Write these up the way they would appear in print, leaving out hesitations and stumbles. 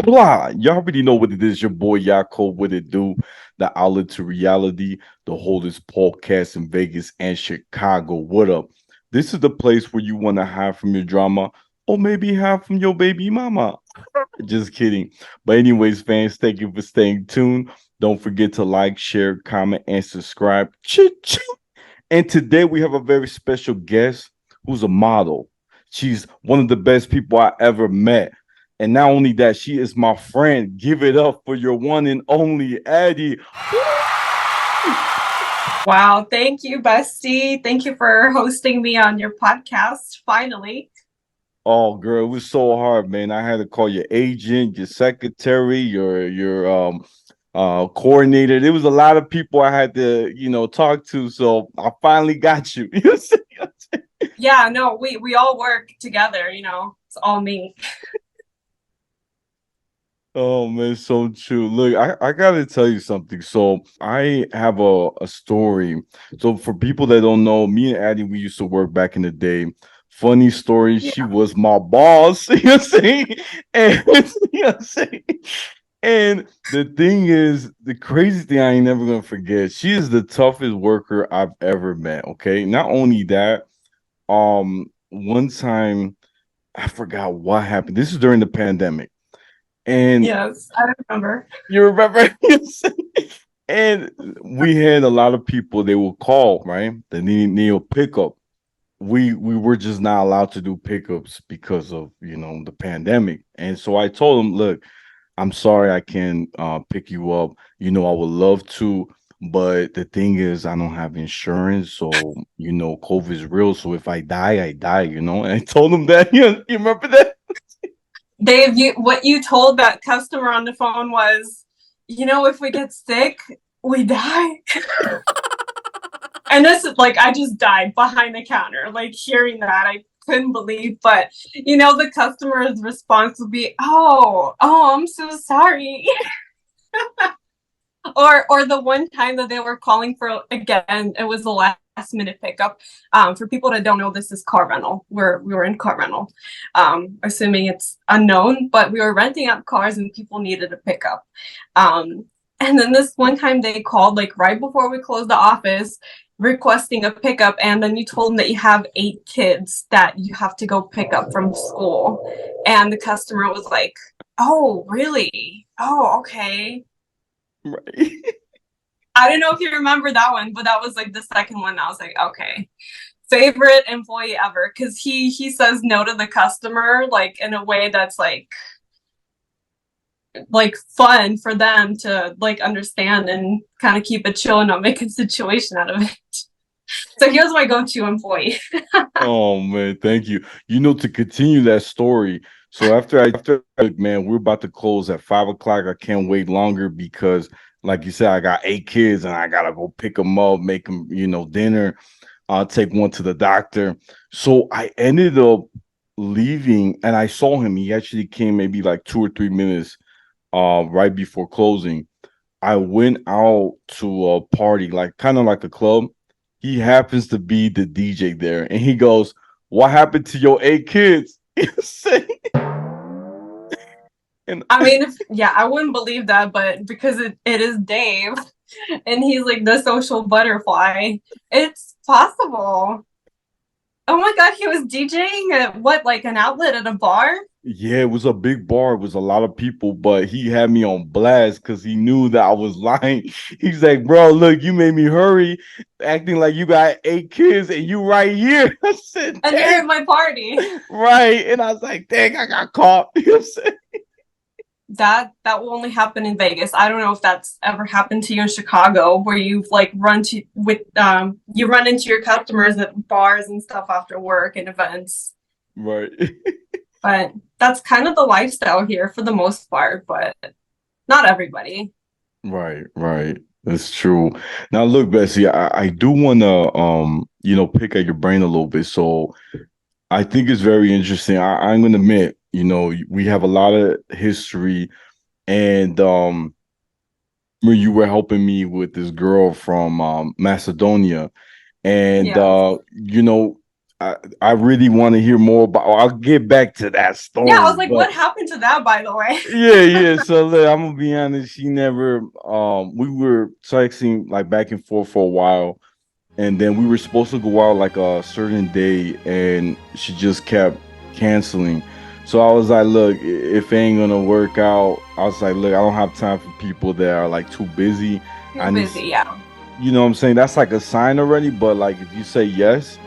Blah. Y'all already know what it is. Your boy Yaakov, what it do? The outlet to reality, the holdest podcast in Vegas and Chicago. What up? This is the place where you want to hide from your drama or maybe hide from your baby mama. Just kidding. But anyways, fans, thank you for staying tuned. Don't forget to like, share, comment, and subscribe. Chit. And today we have a very special guest who's a model. She's one of the best people I ever met. And not only that, she is my friend. Give it up for your one and only Addy. Wow, thank you, bestie. Thank you for hosting me on your podcast, finally. Oh, girl, it was so hard, man. I had to call your agent, your secretary, your coordinator. There was a lot of people I had to, talk to. So I finally got you. Yeah, no, we all work together, It's all me. Oh man, so true. Look, I gotta tell you something. So I have a story. So for people that don't know, me and Addie, we used to work back in the day. Funny story, Yeah. she was my boss, you know what I'm saying? And you know what I'm saying? And the thing is, the crazy thing I ain't never gonna forget, she is the toughest worker I've ever met. Okay. Not only that, one time I forgot what happened. This is during the pandemic. And Yes, I remember. you remember? And we had a lot of people they will call, right? They need a pickup. We were just not allowed to do pickups because of the pandemic. And so I told them, look, I'm sorry I can't pick you up. I would love to, but the thing is I don't have insurance, so COVID is real. So if I die, I die. And I told them that. You remember that? Dave, what you told that customer on the phone was, if we get sick, we die. And this is like, I just died behind the counter, like hearing that. I couldn't believe, but the customer's response would be, oh, I'm so sorry. Or the one time that they were calling for again, it was the last minute pickup. For people that don't know, this is car rental. We were in car rental, assuming it's unknown, but we were renting out cars and people needed a pickup. And then this one time they called like right before we closed the office requesting a pickup, and then you told them that you have 8 kids that you have to go pick up from school. And the customer was like, oh, really? Oh, okay. Right. I don't know if you remember that one, but that was like the second one. I was like, okay, favorite employee ever, because he says no to the customer like in a way that's like fun for them to like understand and kind of keep it chill and not make a situation out of it. So he was my go-to employee. Oh man, thank you. To continue that story. So after like, man, we're about to close at 5 o'clock. I can't wait longer because, like you said, I got 8 kids and I gotta go pick them up, make them, dinner. I'll take one to the doctor. So I ended up leaving and I saw him. He actually came maybe like 2 or 3 minutes right before closing. I went out to a party, like kind of like a club. He happens to be the DJ there, and he goes, "What happened to your 8 kids?" And I mean, yeah, I wouldn't believe that, but because it is Dave and he's like the social butterfly, it's possible. Oh my God, he was DJing at what, like an outlet at a bar? yeah, it was a big bar. It was a lot of people, but he had me on blast because he knew that I was lying. He's like, "Bro, look, you made me hurry, acting like you got 8 kids and you right here." I said, And you're at "Dang, my party. right." And I was like, "Dang, I got caught." You know what I'm saying? That will only happen in Vegas. I don't know if that's ever happened to you in Chicago, where you've like you run into your customers at bars and stuff after work and events. Right. But that's kind of the lifestyle here for the most part, but not everybody. Right. That's true. Now look, Bessie, I do wanna pick at your brain a little bit. So I think it's very interesting. I'm gonna admit, we have a lot of history and when you were helping me with this girl from Macedonia and Yes. I really want to hear more about. I'll get back to that Yeah, I was story, like, but what happened to that, by the way? yeah. So look, I'm gonna be honest. She never. We were texting like back and forth for a while, and then we were supposed to go out like a certain day, and she just kept canceling. So I was like, look, if it ain't gonna work out, I was like, look, I don't have time for people that are like too busy. Too I need, busy, yeah. you know what I'm saying? That's like a sign already. But like, if you say yes,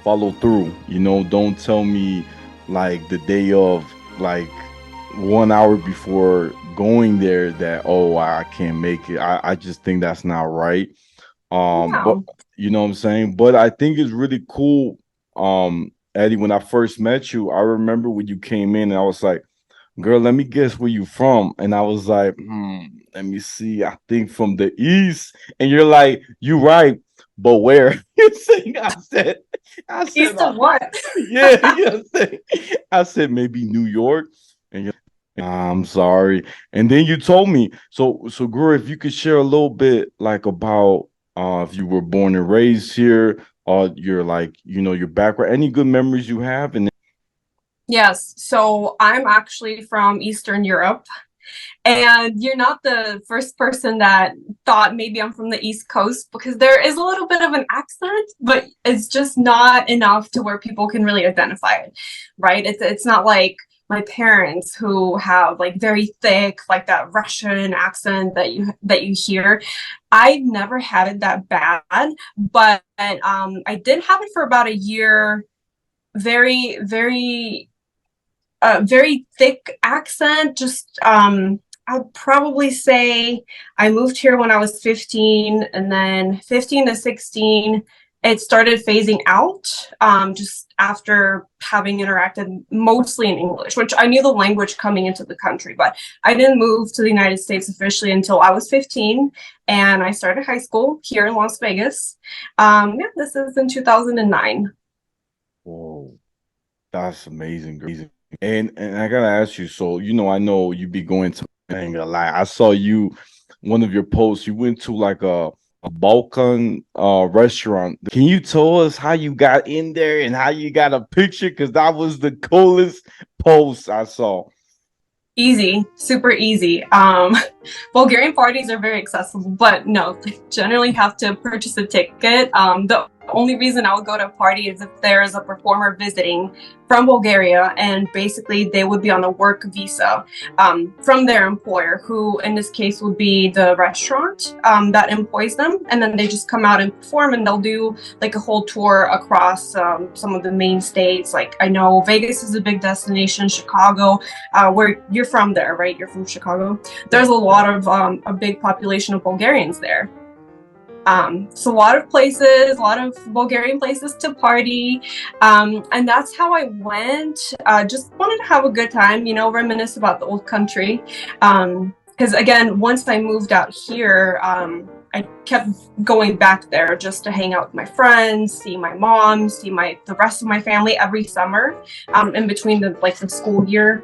follow through. Don't tell me like the day of, like 1 hour before going there, that oh, I can't make it. I just think that's not right. But No. you know what I'm saying? But I think it's really cool. Eddie, when I first met you, I remember when you came in and I was like, girl, let me guess where you from. And I was like, let me see. I think from the east. And you're like, you right, but where? You saying I said, East of what? yeah, I said maybe New York. And you're like, I'm sorry. And then you told me, so girl, if you could share a little bit like about if you were born and raised here, or your like, your background, any good memories you have, and Yes, so I'm actually from Eastern Europe. And you're not the first person that thought maybe I'm from the East Coast because there is a little bit of an accent, but it's just not enough to where people can really identify it, right? It's not like my parents who have like very thick, like that Russian accent that you hear. I've never had it that bad, but I did have it for about a year. Very, very thick accent. Just I'd probably say I moved here when I was 15, and then 15 to 16, it started phasing out just after having interacted mostly in English, which I knew the language coming into the country, but I didn't move to the United States officially until I was 15, and I started high school here in Las Vegas. Yeah, this is in 2009. whoa, that's amazing, girl. And I gotta ask you, so I know you be going to, I ain't gonna lie. I saw you, one of your posts, you went to like a Balkan restaurant. Can you tell us how you got in there and how you got a picture? Because that was the coolest post I saw. Easy, super easy. Bulgarian parties are very accessible, but no, they generally have to purchase a ticket. The only reason I would go to a party is if there is a performer visiting from Bulgaria, and basically they would be on a work visa from their employer, who in this case would be the restaurant that employs them, and then they just come out and perform, and they'll do like a whole tour across some of the main states. Like I know Vegas is a big destination, Chicago, where you're from there, right? You're from Chicago. There's a lot of a big population of Bulgarians there. So a lot of places, a lot of Bulgarian places to party. And that's how I went. Just wanted to have a good time, reminisce about the old country. Because again, once I moved out here, I kept going back there just to hang out with my friends, see my mom, see the rest of my family every summer, in between the school year.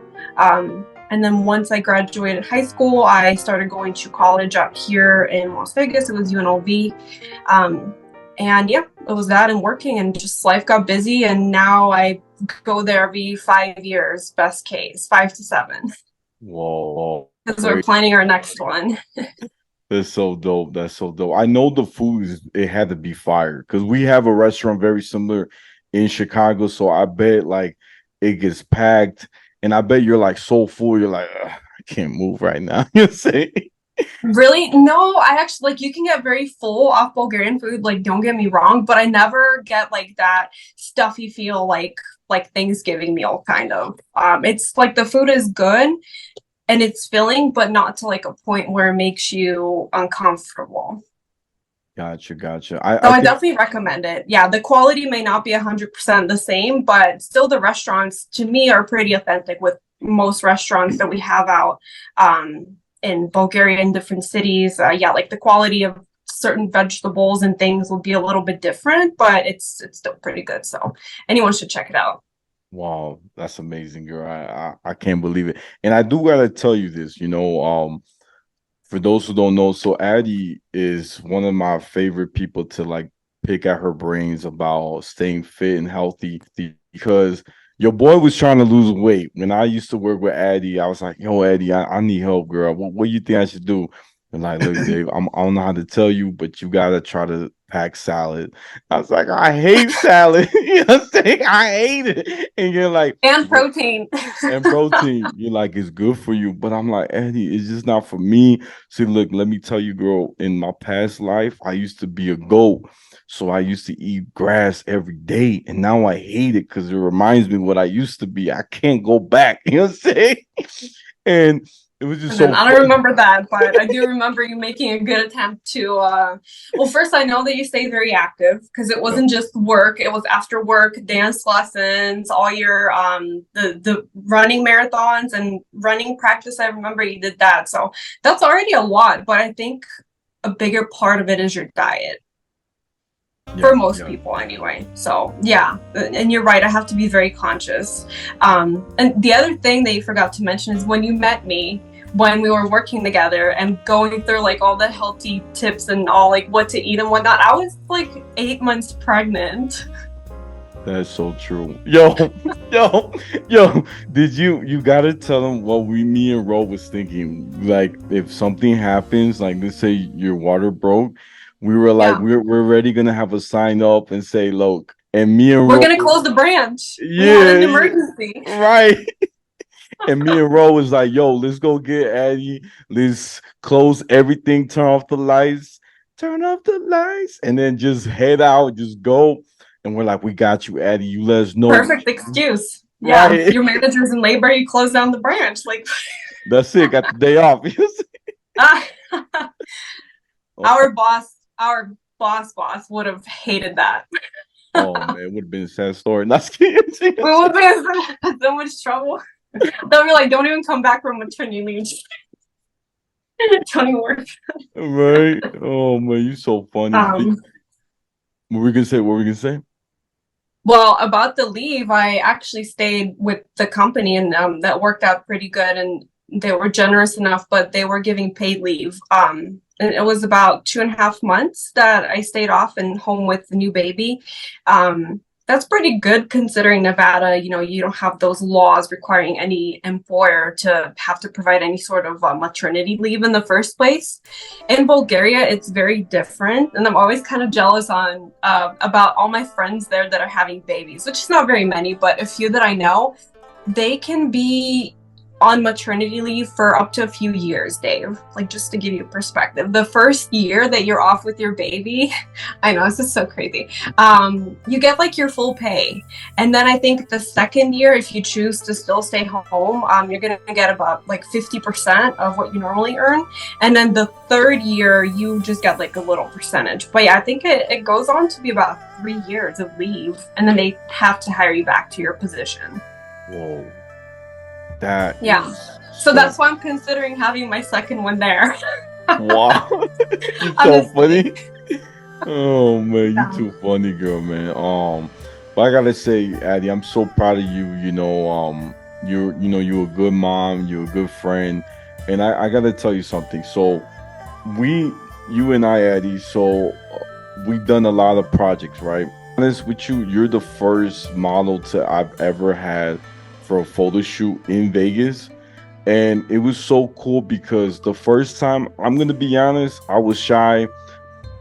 And then once I graduated high school, I started going to college out here in Las Vegas. It was UNLV. And yeah, it was that and working, and just life got busy. And now I go there every 5 years, best case, 5 to 7, Whoa, because we're great. planning our next one. That's so dope. That's so dope. I know the food it had to be fire because we have a restaurant very similar in Chicago. So I bet like it gets packed, and I bet you're like so full. You're like, "Ugh, I can't move right now." You say, Really? No, I actually like you can get very full off Bulgarian food, like don't get me wrong, but I never get like that stuffy feel like Thanksgiving meal kind of. It's like the food is good and it's filling, but not to like a point where it makes you uncomfortable. gotcha, gotcha. I So I think definitely recommend it. Yeah, the quality may not be 100% the same, but still the restaurants to me are pretty authentic with most restaurants that we have out in Bulgaria in different cities. Yeah, like the quality of certain vegetables and things will be a little bit different, but it's still pretty good. So anyone should check it out. wow, that's amazing, girl. I can't believe it. And I do gotta tell you this, for those who don't know, so Addy is one of my favorite people to like pick at her brains about staying fit and healthy because your boy was trying to lose weight. When I used to work with Addy, I was like, "Yo, Addy, I need help, girl. What do you think I should do?" And like, look, Dave, I don't know how to tell you, but you gotta try to pack salad. I was like, I hate salad. You know what I'm saying? I hate it. And you're like, And protein. and protein. You're like, it's good for you. But I'm like, Eddie, it's just not for me. See, look, let me tell you, girl, in my past life, I used to be a goat. So I used to eat grass every day. And now I hate it because it reminds me what I used to be. I can't go back. You know what I'm saying? And it was just And then so I don't fun. remember that, but I do remember you making a good attempt to. Well, first I know that you stayed very active because it Yeah. wasn't just work; it was after work, dance lessons, all your the running marathons and running practice. I remember you did that, so that's already a lot. But I think a bigger part of it is your diet for Yeah. most Yeah. people anyway. So yeah, and you're right, I have to be very conscious. And the other thing that you forgot to mention is when you met me, when we were working together and going through like all the healthy tips and all like what to eat and whatnot, I was like 8 months pregnant. That's so true. Yo, yo, yo, did you gotta tell them what me and Ro was thinking. Like if something happens, like let's say your water broke, we were like, Yeah, we're already gonna have a sign up and say, look, and me and we're Ro gonna close the branch, we had yeah, an yeah, emergency. right. And me and Ro was like, yo, let's go get Addy. Let's close everything, turn off the lights, and then just head out, just go. And we're like, we got you, Addy. You let us know what Perfect you do. excuse. Yeah, Right. your manager's in labor, you close down the branch like. That's it. Got the day off. Our boss would have hated that. Oh man, it would have been a sad story. Not kidding. We would be in so much trouble. They'll be like, don't even come back from maternity leave. Don't even work. Right. Oh man, you so funny. Um, What were we gonna say? What were we gonna say? well, about the leave, I actually stayed with the company and that worked out pretty good. And they were generous enough, but they were giving paid leave. And it was about 2.5 months that I stayed off and home with the new baby. That's pretty good considering Nevada, you don't have those laws requiring any employer to have to provide any sort of maternity leave in the first place. In Bulgaria, it's very different, and I'm always kind of jealous on about all my friends there that are having babies, which is not very many, but a few that I know, they can be on maternity leave for up to a few years, Dave. Like, just to give you perspective, the first year that you're off with your baby, I know this is so crazy. You get like your full pay, and then I think the second year, if you choose to still stay home, you're gonna get about like 50% of what you normally earn, and then the third year you just get like a little percentage. But yeah, I think it goes on to be about 3 years of leave, and then they have to hire you back to your position. Whoa. That Yeah. is So so that's why I'm considering having my second one there. wow. You I'm so just kidding. funny. Oh man, you Yeah. too funny, girl, man. But I gotta say, Addy, I'm so proud of you. You're a good mom, you're a good friend, and I gotta tell you something. So we, you and I, Addy, we've done a lot of projects, right? Honest with you, you're the first model to I've ever had for a photo shoot in Vegas. And it was so cool because the first time, I'm gonna be honest, I was shy.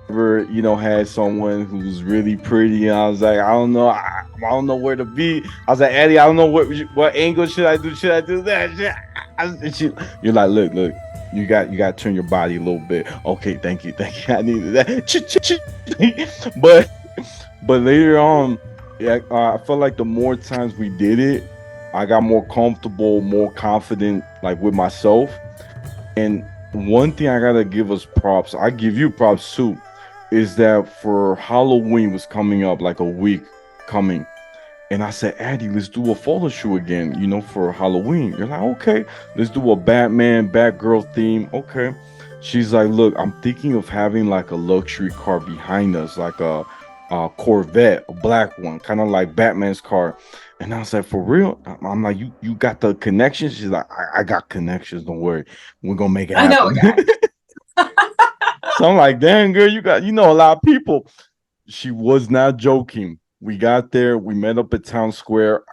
Never, had someone who was really pretty. And I was like, I don't know, I don't know where to be. I was like, Eddie, I don't know what angle should I do? Should I do that? You're like, look, you got to turn your body a little bit. Okay, thank you. I needed that. But later on, yeah, I felt like the more times we did it, I got more comfortable, more confident, like with myself. And one thing I gotta give us props, I give you props too, is that for Halloween was coming up like a week coming. And I said, Addy, let's do a photo shoot again, for Halloween. You're like, okay, let's do a Batman, Batgirl theme. Okay. She's like, look, I'm thinking of having like a luxury car behind us, like a Corvette, a black one, kind of like Batman's car. And I was like, for real? I'm like, you got the connections? She's like, I got connections. Don't worry, we're gonna make it I know, happen. guy. So I'm like, damn girl, you know a lot of people. She was not joking. We got there. We met up at Town Square,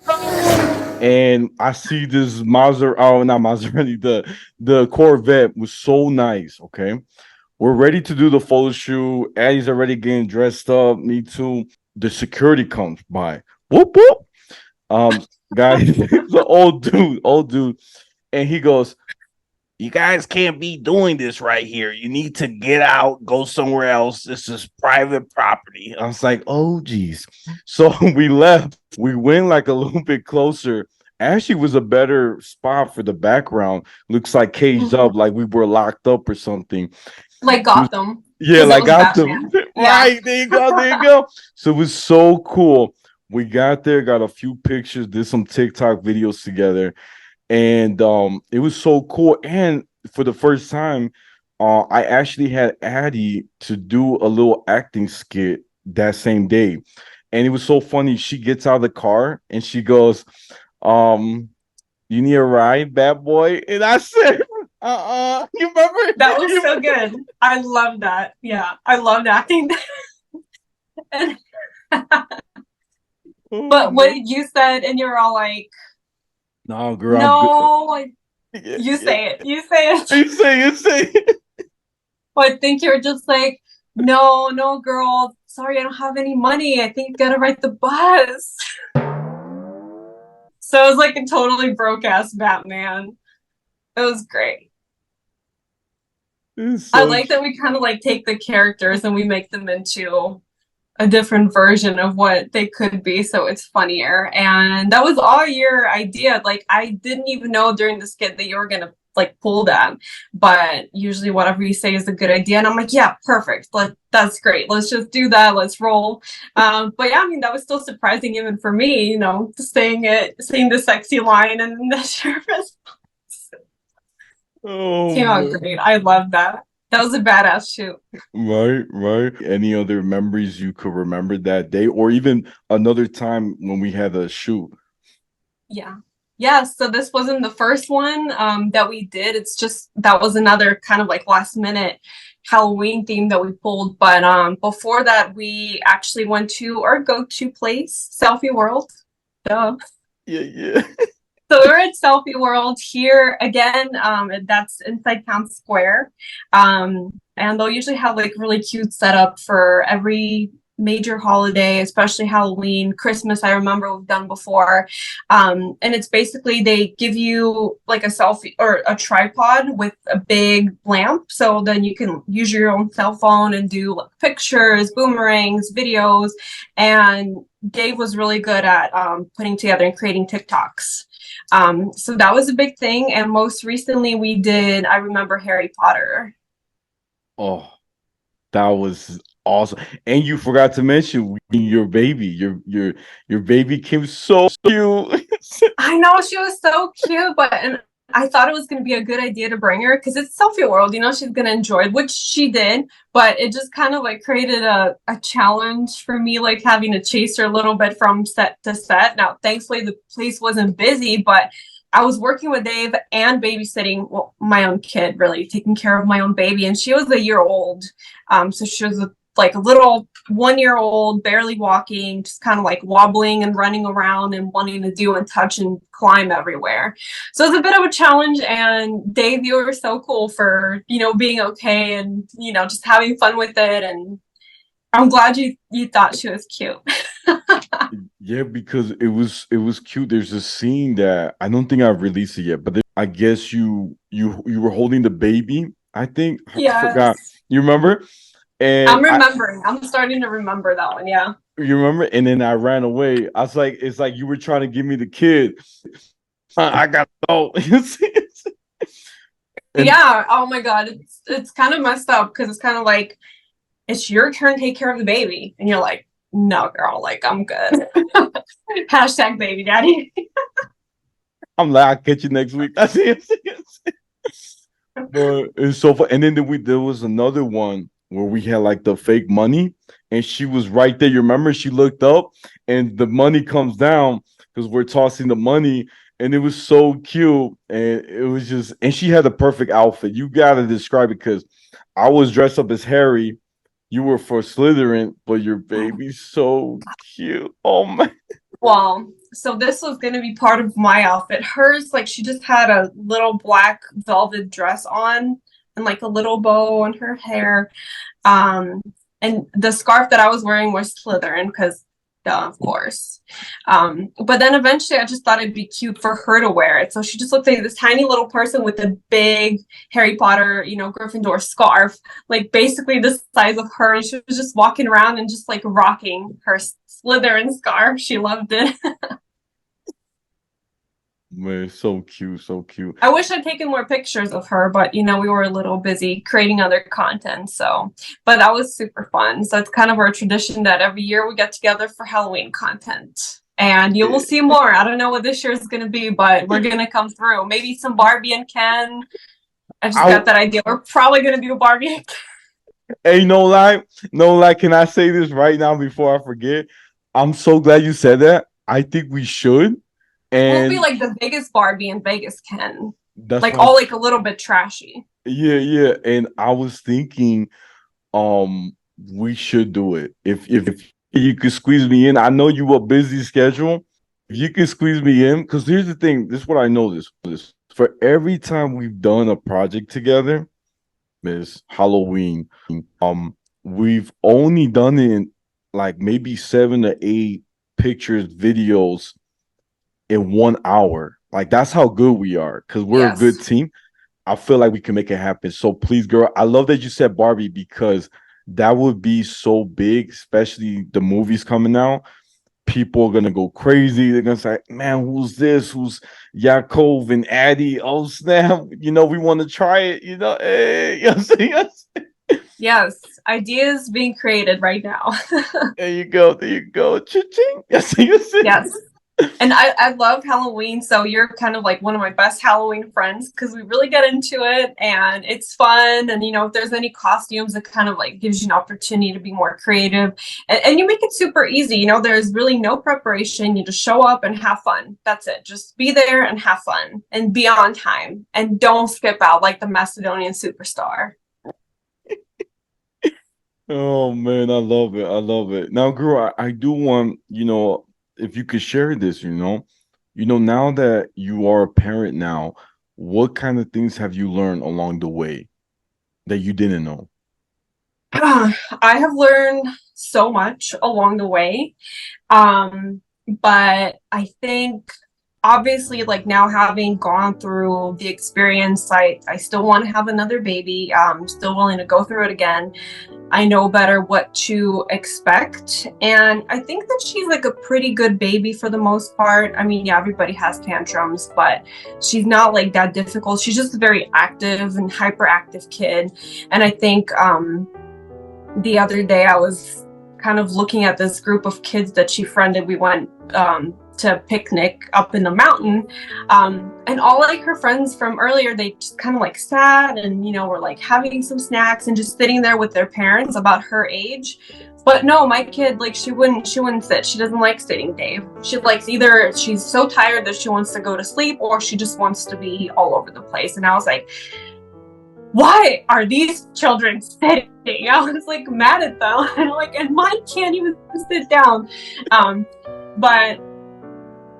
and I see this Maser. Oh, not Maserati. The Corvette was so nice. Okay, we're ready to do the photo shoot. Addie's already getting dressed up. Me too. The security comes by. Whoop whoop. Um, guy, the old dude, and he goes, "You guys can't be doing this right here. You need to get out, go somewhere else. This is private property." I was like, "Oh, geez." So we left. We went like a little bit closer. Actually, was a better spot for the background. Looks like caged up, like we were locked up or something. Like Gotham, Yeah, because it like was Gotham. Batman. Yeah. Right, there you go, there you go. So it was so cool. We got there, got a few pictures, did some TikTok videos together, and it was so cool. And for the first time, I actually had Addie to do a little acting skit that same day, and it was so funny. She gets out of the car and she goes, um "You need a ride, bad boy?" And I said, You remember? That was so good. I love that. Yeah, I loved acting. And, Oh, but what man. did you said, and you're all like, No, girl, I'm good. no, Yeah, you yeah. say it, you say it. You say it. But I think you're just like, no, no, girl, sorry, I don't have any money. I think you gotta ride the bus. So it was like a totally broke ass Batman. It was great. It's I so like that we kind of like take the characters and we make them into a different version of what they could be, so it's funnier. And that was all your idea. Like I didn't even know during the skit that you were gonna like pull that, but usually whatever you say is a good idea, and I'm like, yeah, perfect, like that's great, let's just do that, let's roll. But yeah, I mean, that was still surprising even for me, you know, saying the sexy line and the sheriff oh came out man. great. I love that. That was a badass shoot. Right, right. Any other memories you could remember that day, or even another time when we had a shoot? Yeah. Yeah, so this wasn't the first one that we did. It's just that was another kind of like last minute Halloween theme that we pulled. But before that, we actually went to our go-to place, Selfie World. Duh. Yeah, yeah. So we're at Selfie World here again. That's inside Town Square. And they'll usually have like really cute setup for every major holiday, especially Halloween, Christmas. I remember we've done before. And it's basically they give you like a selfie or a tripod with a big lamp. So then you can use your own cell phone and do like, pictures, boomerangs, videos. And Dave was really good at putting together and creating TikToks. So that was a big thing. And most recently we did, I remember Harry Potter. Oh, that was awesome. And you forgot to mention your baby. Your baby came so cute. I know she was so cute, but and I thought it was going to be a good idea to bring her because it's Selfie World, you know, she's going to enjoy it, which she did, but it just kind of like created a challenge for me, like having to chase her a little bit from set to set. Now, thankfully, the place wasn't busy, but I was working with Dave and babysitting, well, my own kid, really taking care of my own baby, and she was a year old. So she was like a little 1 year old, barely walking, just kind of like wobbling and running around and wanting to do and touch and climb everywhere. So it's a bit of a challenge. And Dave, you were so cool for, you know, being okay and, you know, just having fun with it. And I'm glad you thought she was cute. Yeah, because it was cute. There's a scene that I don't think I've released it yet, but I guess you were holding the baby. I think I forgot. Yes. You remember? And I'm I remembering. I'm starting to remember that one. Yeah. you remember? And then I ran away. I was like, it's like you were trying to give me the kid. I got to go. And Yeah. Oh my God. It's kind of messed up because it's kind of like it's your turn to take care of the baby. And you're like, no, girl, like I'm good. Hashtag baby daddy. I'm like, I'll catch you next week. I see it. But it's so fun. And then there was another one where we had like the fake money, and she was right there. You remember? She looked up, and the money comes down because we're tossing the money, and it was so cute. And it was and she had the perfect outfit. You gotta describe it because I was dressed up as Harry. you were for Slytherin, but your baby's so cute. Oh my. Well, so this was going to be part of my outfit. Hers, like, she just had a little black velvet dress on and like a little bow on her hair. Um, and the scarf that I was wearing was Slytherin because, duh, of course. But then eventually I just thought it'd be cute for her to wear it. So she just looked like this tiny little person with a big Harry Potter, Gryffindor scarf, like basically the size of her. And she was just walking around and just like rocking her Slytherin scarf. She loved it. Man, so cute, so cute. I wish I'd taken more pictures of her, but we were a little busy creating other content. But that was super fun. So it's kind of our tradition that every year we get together for Halloween content. And you will see more. I don't know what this year is going to be, but we're going to come through. Maybe some Barbie and Ken. I just got that idea. We're probably going to do Barbie and Ken. Hey, no lie, no lie. Can I say this right now before I forget? I'm so glad you said that. I think we should. We'll be And like the biggest Barbie and Vegas Ken. that's Like what all like a little bit trashy. yeah, yeah. And I was thinking, we should do it. If you could squeeze me in. I know you a busy schedule. If you could squeeze me in, because here's the thing, this is what I know this. For every time we've done a project together, Miss Halloween, we've only done it in like maybe 7 to 8 pictures, videos in 1 hour. Like that's how good we are because we're a good Yes. team. I feel like we can make it happen. So please, girl, I love that you said Barbie because that would be so big, especially the movies coming out. People are gonna go crazy. They're gonna say, "Man, who's this? Who's Yaakov and Addy? Oh snap! We want to try it. Hey, yes. Yes. Ideas being created right now. There you go. There you go. Cha-ching. Yes. Yes. And I love Halloween, so you're kind of like one of my best Halloween friends because we really get into it and it's fun. And if there's any costumes, it kind of like gives you an opportunity to be more creative. And you make it super easy. There's really no preparation. You just show up and have fun. That's it. Just be there and have fun and be on time and don't skip out like the Macedonian superstar. Oh man, I love it. I love it. Now, girl, I do want, if you could share this, now that you are a parent now, what kind of things have you learned along the way that you didn't know? I have learned so much along the way. But I think obviously like now having gone through the experience, I still want to have another baby. I'm still willing to go through it again. I know better what to expect. And I think that she's like a pretty good baby for the most part. I mean, yeah, everybody has tantrums, but she's not like that difficult. She's just a very active and hyperactive kid. And I think the other day I was kind of looking at this group of kids that she friended. We went to picnic up in the mountain, and all like her friends from earlier, they just kind of like sat and were like having some snacks and just sitting there with their parents about her age. But no, my kid, like she wouldn't sit. She doesn't like sitting, Dave. She likes either she's so tired that she wants to go to sleep or she just wants to be all over the place. And I was like, why are these children sitting? I was like mad at them. And mine can't even sit down. But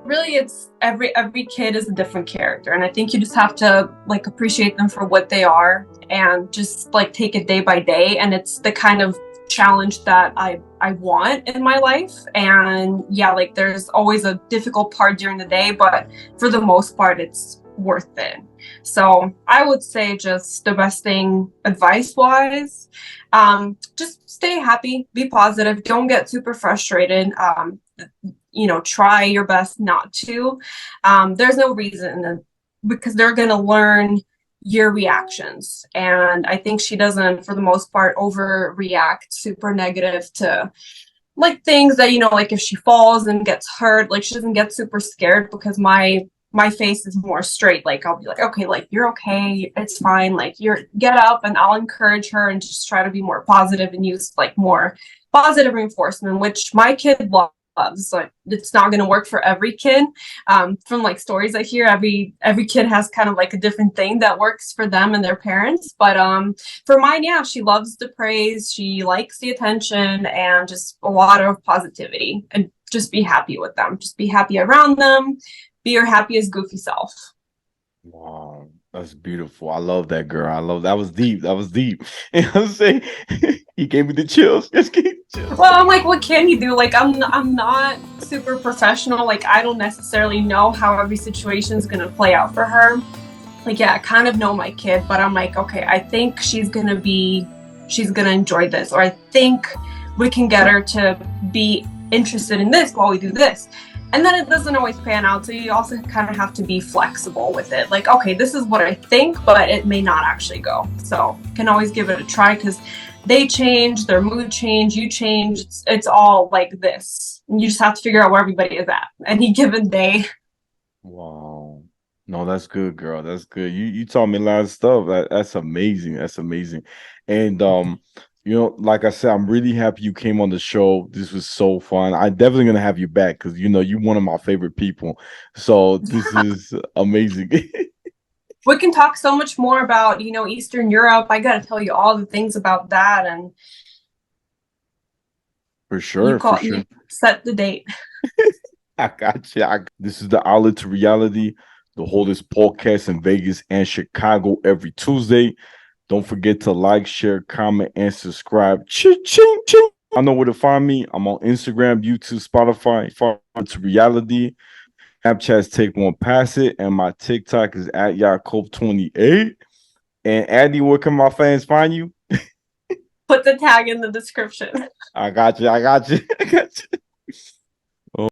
really it's every kid is a different character, and I think you just have to like appreciate them for what they are and just like take it day by day. And it's the kind of challenge that I want in my life. And yeah, like there's always a difficult part during the day, but for the most part it's worth it. So I would say just the best thing advice wise, just stay happy, be positive, don't get super frustrated. Try your best not to. There's no reason because they're going to learn your reactions. And I think she doesn't, for the most part, overreact super negative to like things that, like if she falls and gets hurt, like she doesn't get super scared because my face is more straight. Like I'll be like, okay, like you're okay, it's fine, like you're get up, and I'll encourage her and just try to be more positive and use like more positive reinforcement, which my kid loves. So it's not going to work for every kid. From like stories I hear, every kid has kind of like a different thing that works for them and their parents. But for mine, yeah, she loves the praise. She likes the attention and just a lot of positivity. And just be happy with them. Just be happy around them. Be your happiest, goofy self. Wow, that's beautiful. I love that girl. I love that was deep. That was deep. You know what I'm saying? He gave me the chills. Just gave me the chills. Well, I'm like, what can you do? Like, I'm not super professional. Like, I don't necessarily know how every situation is gonna play out for her. Like, yeah, I kind of know my kid, but I'm like, okay, I think she's gonna enjoy this, or I think we can get her to be interested in this while we do this. And then it doesn't always pan out, so you also kind of have to be flexible with it. Like, okay, this is what I think, but it may not actually go. So you can always give it a try, because they change, their mood change, you change. It's all like this. And you just have to figure out where everybody is at any given day. Wow. No, that's good, girl. That's good. You taught me a lot of stuff. That's amazing. That's amazing. And like I said, I'm really happy you came on the show. This was so fun. I'm definitely gonna have you back because you're one of my favorite people. So this is amazing. We can talk so much more about, Eastern Europe. I got to tell you all the things about that. And For sure, for sure. Set the date. I got you. This is the Outlet to Reality, the holdest podcast in Vegas and Chicago every Tuesday. Don't forget to like, share, comment, and subscribe. Ching, ching. I know where to find me. I'm on Instagram, YouTube, Spotify. To Reality. Snapchat's Take One Pass It, and my TikTok is at Yaakov28. And Addy, where can my fans find you? Put the tag in the description. I got you. I got you. I got you.